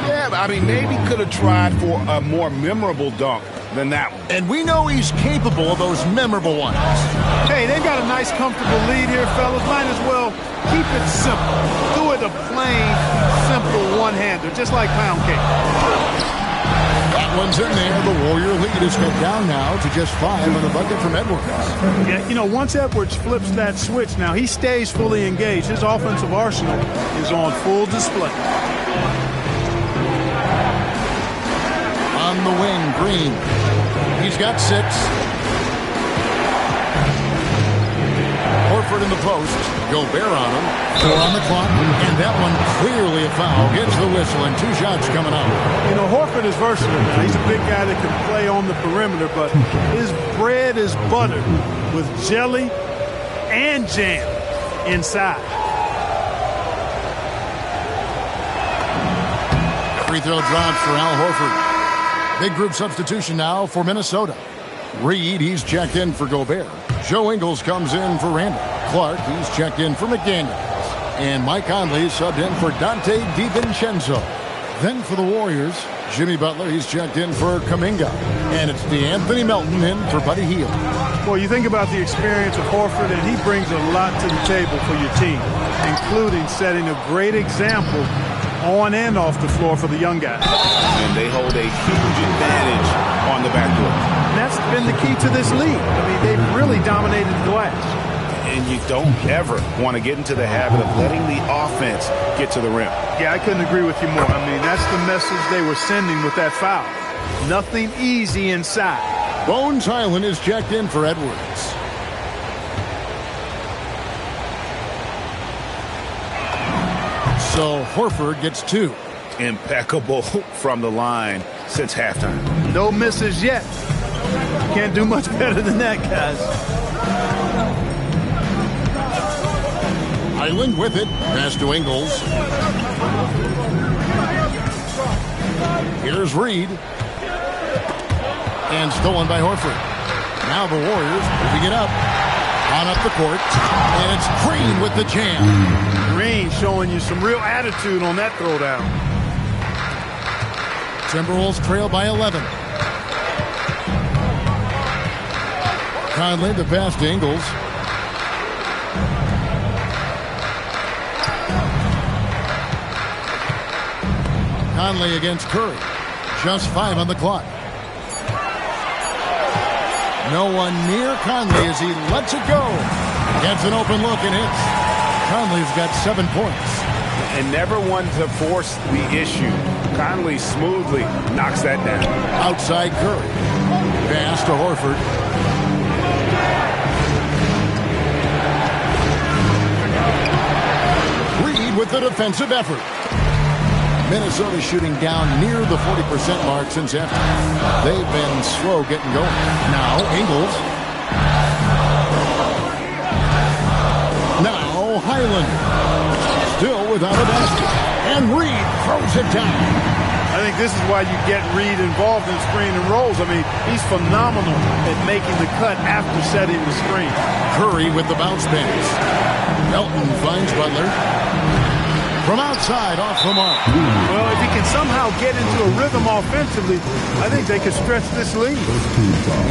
Yeah, I mean, maybe could have tried for a more memorable dunk than that one. And we know he's capable of those memorable ones. Hey, they've got a nice, comfortable lead here, fellas. Might as well keep it simple. Do it a plain, simple one-hander, just like pound cake. That one's in there. The Warrior lead is cut down now to just 5 on the bucket from Edwards. Yeah, you know, once Edwards flips that switch, now he stays fully engaged. His offensive arsenal is on full display. On the wing, Green. He's got 6. Horford in the post. Gobert on him. 4 on the clock. And that one clearly a foul. Gets the whistle and 2 shots coming up. You know, Horford is versatile now. He's a big guy that can play on the perimeter, but his bread is buttered with jelly and jam inside. Free throw drops for Al Horford. Big group substitution now for Minnesota. Reed, he's checked in for Gobert. Joe Ingles comes in for Randall. Clark, he's checked in for McDaniels. And Mike Conley subbed in for Dante DiVincenzo. Then for the Warriors, Jimmy Butler, he's checked in for Kuminga. And it's DeAnthony Melton in for Buddy Hield. Well, you think about the experience of Horford, and he brings a lot to the table for your team, including setting a great example on and off the floor for the young guys. And they hold a huge advantage on the backcourt. And that's been the key to this league. I mean, they've really dominated the glass. And you don't ever want to get into the habit of letting the offense get to the rim. Yeah, I couldn't agree with you more. I mean, that's the message they were sending with that foul. Nothing easy inside. Bones Highland is checked in for Edwards. So Horford gets 2. Impeccable from the line since halftime. No misses yet. Can't do much better than that, guys. Highland with it. Pass to Ingles. Here's Reed. And stolen by Horford. Now the Warriors moving it up. On up the court. And it's Green with the jam. Green showing you some real attitude on that throwdown. Timberwolves trail by 11. Conley the pass to Ingles. Conley against Curry. Just 5 on the clock. No one near Conley as he lets it go. Gets an open look and hits. Conley's got 7 points. And never one to force the issue. Conley smoothly knocks that down. Outside Curry. Pass to Horford. Reed with the defensive effort. Minnesota shooting down near the 40% mark since halftime. They've been slow getting going. Now Ingles. Now Highland. Still without a basket. And Reed throws it down. I think this is why you get Reed involved in screen and rolls. I mean, he's phenomenal at making the cut after setting the screen. Curry with the bounce pass. Melton finds Butler. From outside, off the mark. Well, if he can somehow get into a rhythm offensively, I think they could stretch this lead.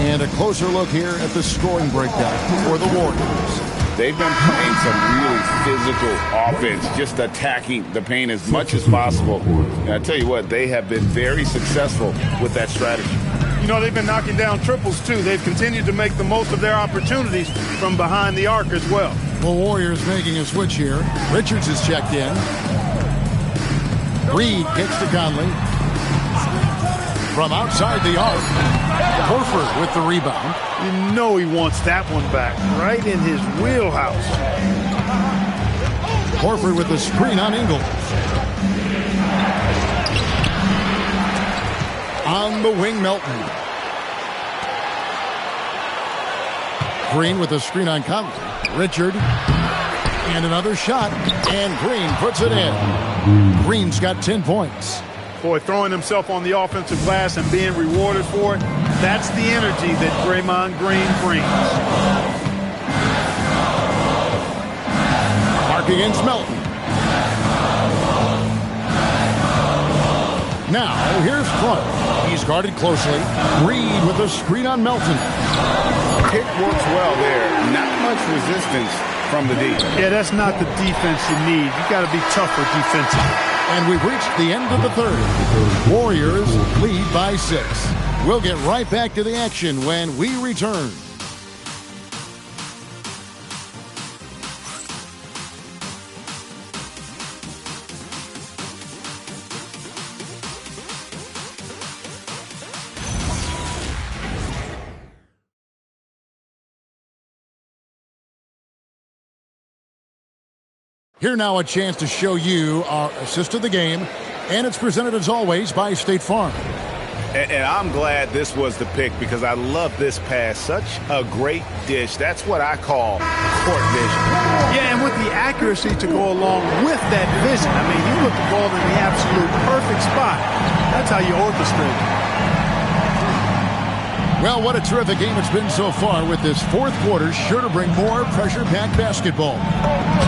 And a closer look here at the scoring breakdown for the Warriors. They've been playing some really physical offense, just attacking the paint as much as possible. And I tell you what, they have been very successful with that strategy. You know, they've been knocking down triples, too. They've continued to make the most of their opportunities from behind the arc as well. The Warriors making a switch here. Richards is checked in. Reed gets to Conley. From outside the arc. Horford with the rebound. You know he wants that one back. Right in his wheelhouse. Horford with the screen on Ingles. On the wing, Melton. Green with a screen on Conley. Richard. And another shot. And Green puts it in. Green's got 10 points. Boy, throwing himself on the offensive glass and being rewarded for it, that's the energy that Draymond Green brings. Mark against Melton. Now, here's Clark. He's guarded closely. Reed with a screen on Melton. Pick works well there. Not much resistance from the D. Yeah, that's not the defense you need. You got to be tougher defensively. And we've reached the end of the third. Warriors lead by 6. We'll get right back to the action when we return. Here now a chance to show you our assist of the game, and it's presented as always by State Farm. And I'm glad this was the pick because I love this pass. Such a great dish. That's what I call court vision. Yeah, and with the accuracy to go along with that vision. I mean, he put the ball in the absolute perfect spot. That's how you orchestrate it. Well, what a terrific game it's been so far with this fourth quarter, sure to bring more pressure-packed basketball.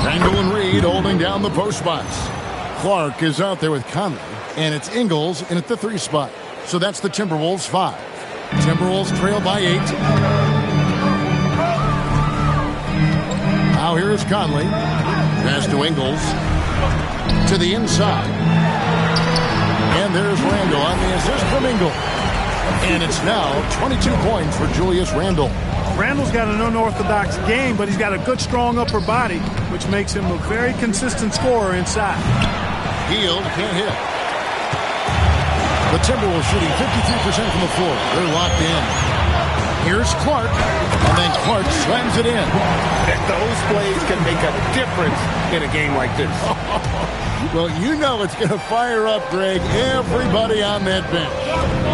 Randall and Reed holding down the post spots. Clark is out there with Conley, and it's Ingles in at the 3 spot. So that's the Timberwolves 5. Timberwolves trail by 8. Now here is Conley. Pass to Ingles. To the inside. And there's Randall on the assist from Ingles. And it's now 22 points for Julius Randle. Randall's got an unorthodox game, but he's got a good, strong upper body, which makes him a very consistent scorer inside. Hield can't hit. The Timberwolves shooting 53% from the floor. They're locked in. Here's Clark, and then Clark slams it in. Those plays can make a difference in a game like this. Well, you know it's going to fire up, Greg, everybody on that bench.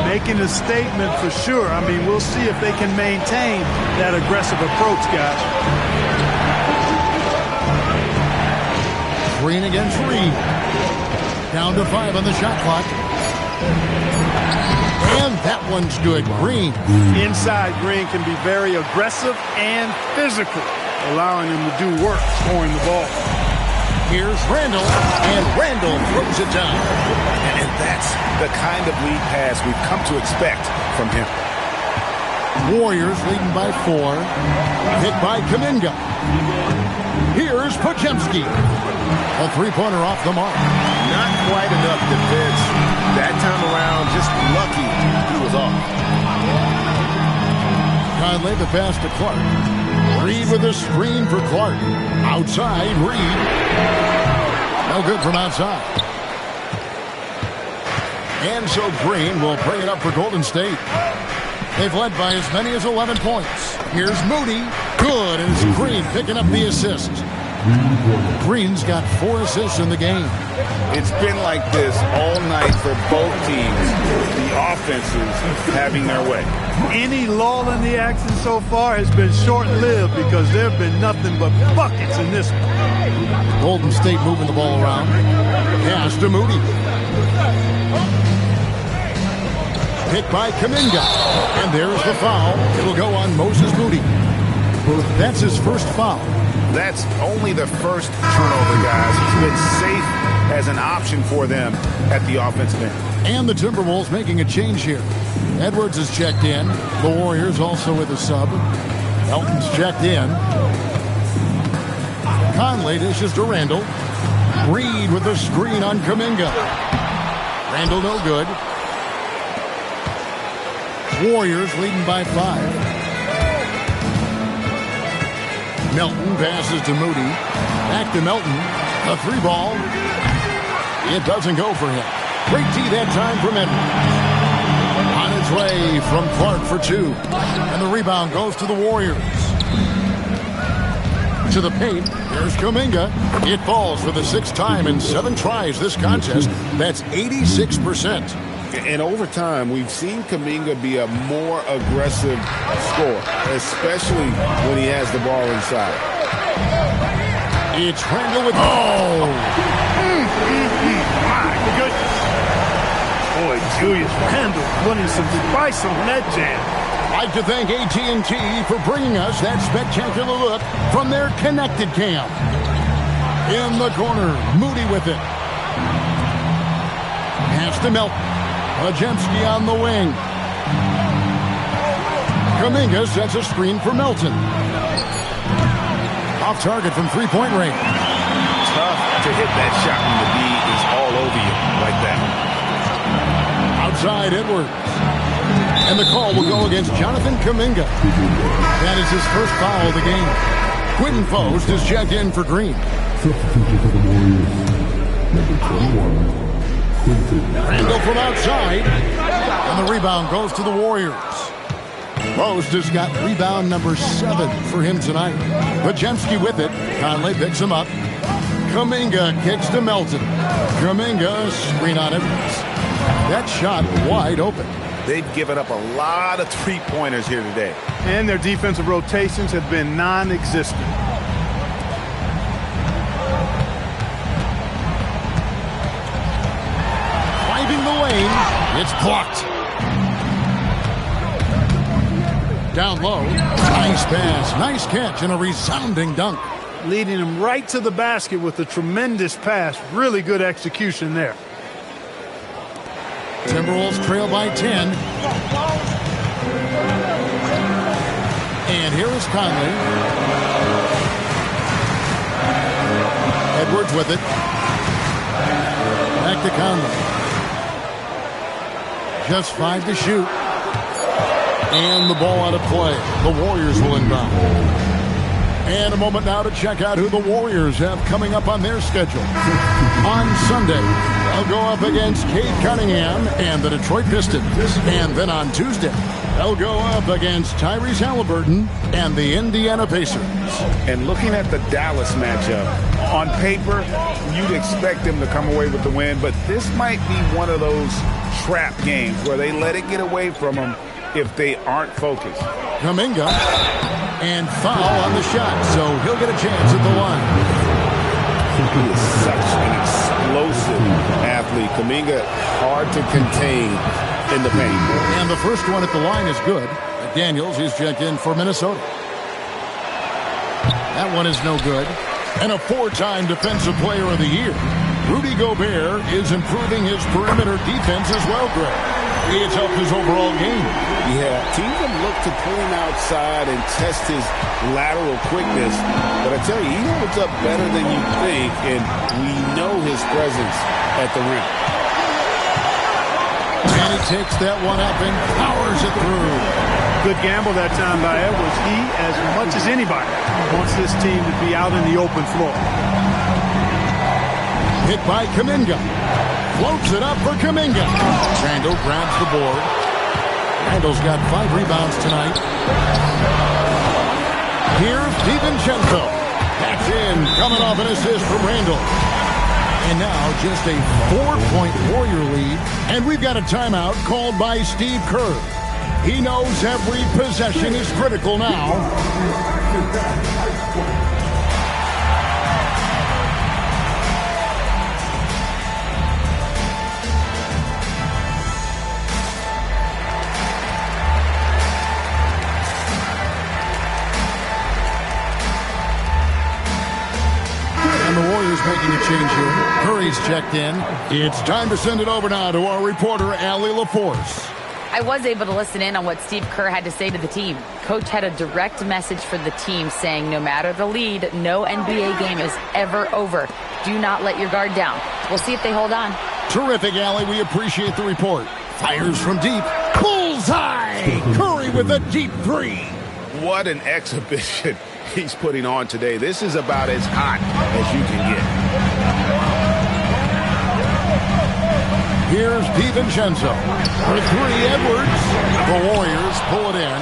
Making a statement for sure. I mean, we'll see if they can maintain that aggressive approach, guys. Green against Reed. Down to 5 on the shot clock. And that one's good. Green. Inside, Green can be very aggressive and physical, allowing him to do work scoring the ball. Here's Randall, and Randall throws it down. And that's the kind of lead pass we've come to expect from him. Warriors leading by 4. Hit by Kuminga. Here's Podziemski. A three-pointer off the mark. Not quite enough defense. That time around, just lucky he was off. Conley the pass to Clark. Reed with a screen for Clark. Outside, Reed. No good from outside. And so Green will bring it up for Golden State. They've led by as many as 11 points. Here's Moody. Good, and it's Green picking up the assist. Green's got 4 assists in the game. It's been like this all night for both teams. The offenses having their way. Any lull in the action so far has been short-lived because there have been nothing but buckets in this one. Golden State moving the ball around. Pass to Moody. Picked by Kuminga. And there's the foul. It'll go on Moses Moody. That's his first foul. That's only the first turnover, guys. He's been safe as an option for them at the offensive end. And the Timberwolves making a change here. Edwards is checked in. The Warriors also with a sub. Elton's checked in. Conley dishes to Randall. Reed with a screen on Kuminga. Randall no good. Warriors leading by 5. Melton passes to Moody. Back to Melton. A 3-ball. It doesn't go for him. Great D that time from Edwards. On its way from Clark for 2. And the rebound goes to the Warriors. To the paint. There's Kuminga. It falls for the 6th time in 7 tries this contest. That's 86%. And over time, we've seen Kuminga be a more aggressive scorer, especially when he has the ball inside. It's Randall with... Oh! My goodness. Boy, Julius Randle putting some spice on that jam. I'd like to thank AT&T for bringing us that spectacular look from their connected cam. In the corner, Moody with it. Pass to Melton. Podziemski on the wing. Kuminga sets a screen for Melton. Off target from three-point range. Tough to hit that shot when the D is all over you like that. Outside Edwards. And the call will go against Jonathan Kuminga. That is his first foul of the game. Quentin Post is checked in for Green. Substitution for the Warriors, number 21. Randall from outside. And the rebound goes to the Warriors. Post has got rebound number 7 for him tonight. Podziemski with it. Conley picks him up. Kuminga kicks to Melton. Kuminga screen on Edwards. That shot wide open. They've given up a lot of three-pointers here today. And their defensive rotations have been non-existent. Driving the lane. It's blocked. Down low. Nice pass. Nice catch and a resounding dunk. Leading him right to the basket with a tremendous pass. Really good execution there. Timberwolves trail by 10. And here is Conley. Edwards with it. Back to Conley. Just 5 to shoot. And the ball out of play. The Warriors will inbound. And a moment now to check out who the Warriors have coming up on their schedule. On Sunday, they'll go up against Cade Cunningham and the Detroit Pistons. And then on Tuesday, they'll go up against Tyrese Halliburton and the Indiana Pacers. And looking at the Dallas matchup, on paper, you'd expect them to come away with the win, but this might be one of those trap games where they let it get away from them if they aren't focused. Kuminga, and foul on the shot, so he'll get a chance at the line. He is such an explosive athlete. Kuminga, hard to contain in the paint. And the first one at the line is good. Daniels is checked in for Minnesota. That one is no good. And a 4-time Defensive Player of the Year. Rudy Gobert is improving his perimeter defense as well, Greg. It's helped his overall game. Yeah, teams have looked to pull him outside and test his lateral quickness. But I tell you, he holds up better than you think, and we know his presence at the rim. And he takes that one up and powers it through. Good gamble that time by Edwards. He, as much as anybody, wants this team to be out in the open floor. Hit by Kuminga. Floats it up for Kuminga. Randall grabs the board. Randall's got 5 rebounds tonight. Here's DiVincenzo. That's in, coming off an assist from Randall. And now just a 4-point Warrior lead. And we've got a timeout called by Steve Kerr. He knows every possession is critical now. And the Warriors making a change here. Curry's checked in. It's time to send it over now to our reporter, Allie LaForce. I was able to listen in on what Steve Kerr had to say to the team. Coach had a direct message for the team saying no matter the lead, no NBA game is ever over. Do not let your guard down. We'll see if they hold on. Terrific, Allie. We appreciate the report. Fires from deep. Bullseye! Curry with a deep 3. What an exhibition he's putting on today. This is about as hot as you can get. Here's DiVincenzo. For 3, Edwards. The Warriors pull it in.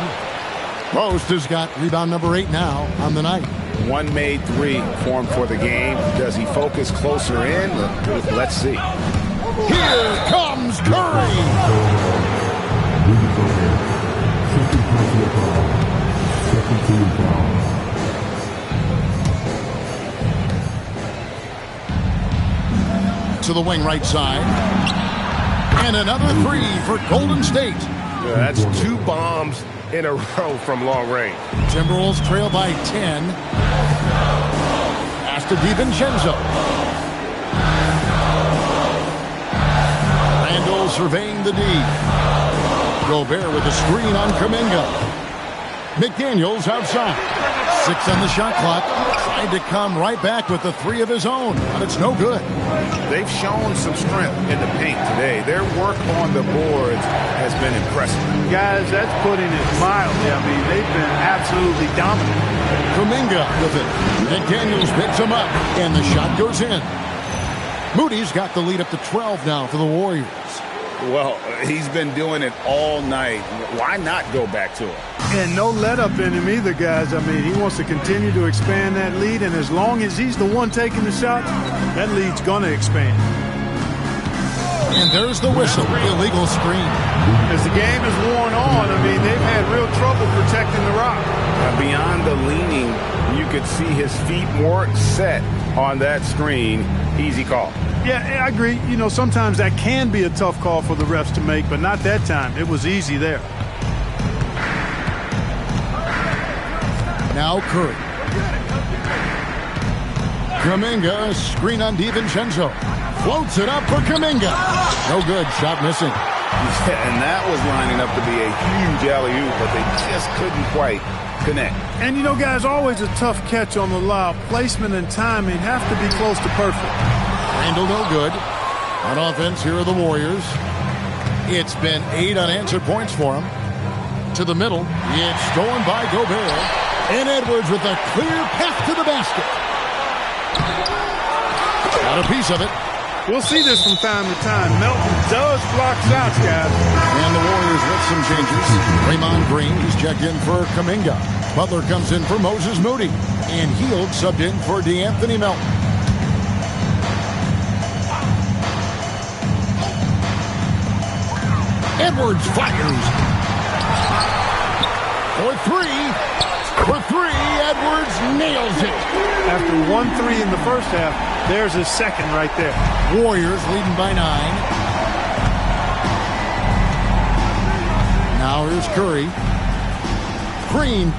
Post has got rebound number 8 now on the night. One made 3 for him for the game. Does he focus closer in? Let's see. Here comes Curry. to the wing right side. And another three for Golden State. Yeah, that's 2 bombs in a row from long range. Timberwolves trail by 10. Pass to DiVincenzo. Randall surveying the D. Gobert with a screen on Kuminga. McDaniels outside. 6 on the shot clock. Tried to come right back with the 3 of his own, but it's no good. They've shown some strength in the paint today. Their work on the boards has been impressive. Guys, that's putting it mildly. I mean, they've been absolutely dominant. Kuminga with it. McDaniels picks him up, and the shot goes in. Moody's got the lead up to 12 now for the Warriors. Well, he's been doing it all night. Why not go back to him? And no let up in him either, guys. I mean, he wants to continue to expand that lead, and as long as he's the one taking the shot, that lead's going to expand. And there's the whistle. Illegal screen. As the game is worn on, I mean, they've had real trouble protecting the rock. Beyond the leaning, you could see his feet more set on that screen. Easy call. Yeah, I agree. You know, sometimes that can be a tough call for the refs to make, but not that time. It was easy there. Now Curry. Kuminga, screen on DiVincenzo. Floats it up for Kuminga. No good, shot missing. Yeah, and that was lining up to be a huge alley-oop, but they just couldn't quite connect. And you know, guys, always a tough catch on the lob. Placement and timing have to be close to perfect. Randall no good. On offense, here are the Warriors. It's been 8 unanswered points for him. To the middle. It's stolen by Gobert. And Edwards with a clear path to the basket. Got a piece of it. We'll see this from time to time. Melton does block shots, guys. And the Warriors with some changes. Draymond Green is checked in for Kuminga. Butler comes in for Moses Moody. And Hield subbed in for DeAnthony Melton. Edwards fires. For three, Edwards nails it. After 1 3 in the first half, there's his second right there. Warriors leading by 9. Now here's Curry. Green.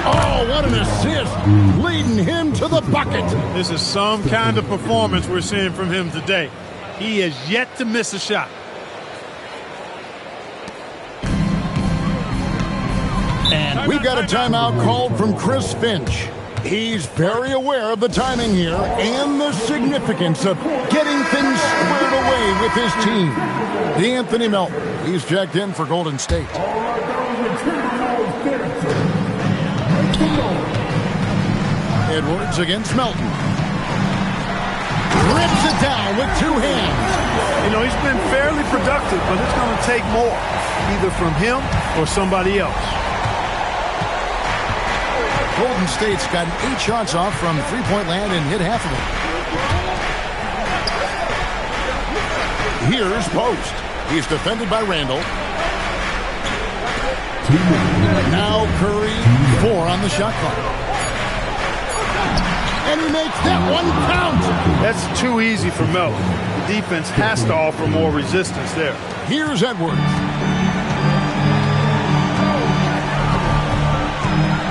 Oh, what an assist. Leading him to the bucket. This is some kind of performance we're seeing from him today. He has yet to miss a shot. And we've got a timeout called from Chris Finch. He's very aware of the timing here and the significance of getting things squared away with his team. DeAnthony Melton, he's checked in for Golden State. Edwards against Melton. Rips it down with 2 hands. You know, he's been fairly productive, but it's going to take more, either from him or somebody else. Golden State's gotten 8 shots off from three-point land and hit half of them. Here's Post. He's defended by Randall. Now Curry, 4 on the shot clock. And he makes that one count. That's too easy for Melton. The defense has to offer more resistance there. Here's Edwards.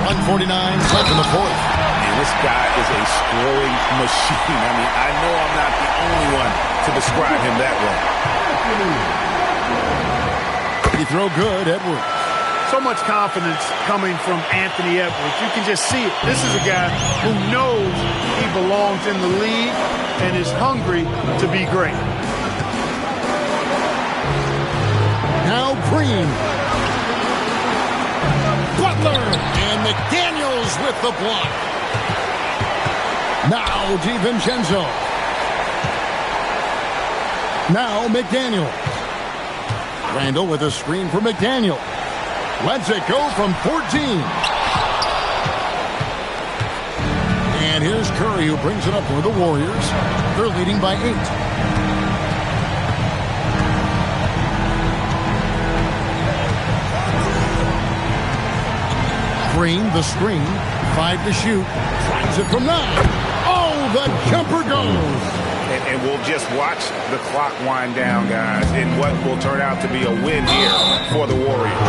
1:49 left in the fourth. And this guy is a scoring machine. I mean, I know I'm not the only one to describe him that way. He throw good, Edwards. So much confidence coming from Anthony Edwards. You can just see it. This is a guy who knows he belongs in the league and is hungry to be great. Now Green. Butler and McDaniels with the block. Now DiVincenzo. Now McDaniels. Randall with a screen for McDaniels. Lets it go from 14. And here's Curry who brings it up for the Warriors. They're leading by 8. Green, the screen, 5 to shoot, tries it from 9. Oh, the jumper goes. And And we'll just watch the clock wind down, guys, in what will turn out to be a win here for the Warriors.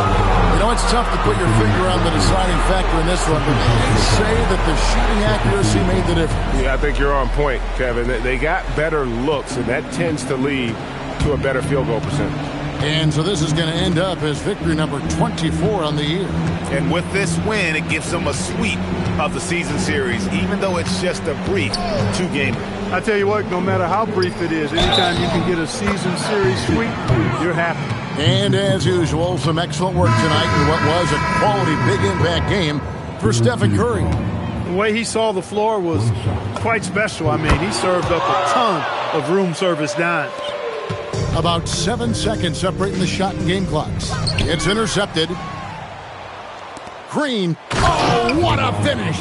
You know, it's tough to put your finger on the deciding factor in this one, but you can say that the shooting accuracy made the difference. Yeah, I think you're on point, Kevin. They got better looks, and that tends to lead to a better field goal percentage. And so this is going to end up as victory number 24 on the year. And with this win, it gives them a sweep of the season series, even though it's just a brief two-gamer. I tell you what, no matter how brief it is, anytime you can get a season series sweep, you're happy. And as usual, some excellent work tonight in what was a quality big impact game for Stephen Curry. The way he saw the floor was quite special. I mean, he served up a ton of room service dimes. About 7 seconds separating the shot and game clocks. It's intercepted. Green. Oh, what a finish.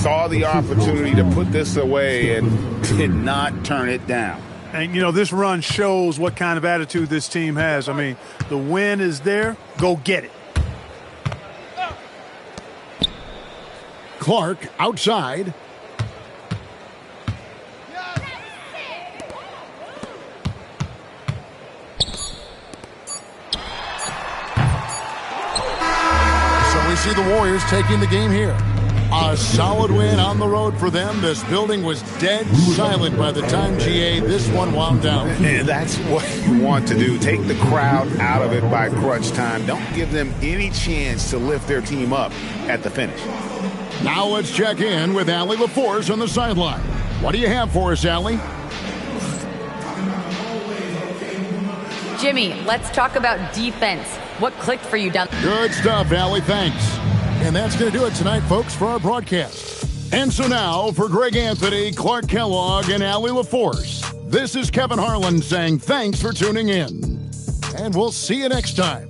Saw the opportunity to put this away and did not turn it down. And, you know, this run shows what kind of attitude this team has. I mean, the win is there. Go get it. Clark outside. We see the Warriors taking the game here. A solid win on the road for them. This building was dead silent by the time, GA, this one wound down. And that's what you want to do. Take the crowd out of it by crunch time. Don't give them any chance to lift their team up at the finish. Now let's check in with Allie LaForce on the sideline. What do you have for us, Allie? Jimmy, let's talk about defense. What clicked for you down? Good stuff, Allie. Thanks. And that's going to do it tonight, folks, for our broadcast. And so now, for Greg Anthony, Clark Kellogg, and Allie LaForce, this is Kevin Harlan saying thanks for tuning in. And we'll see you next time.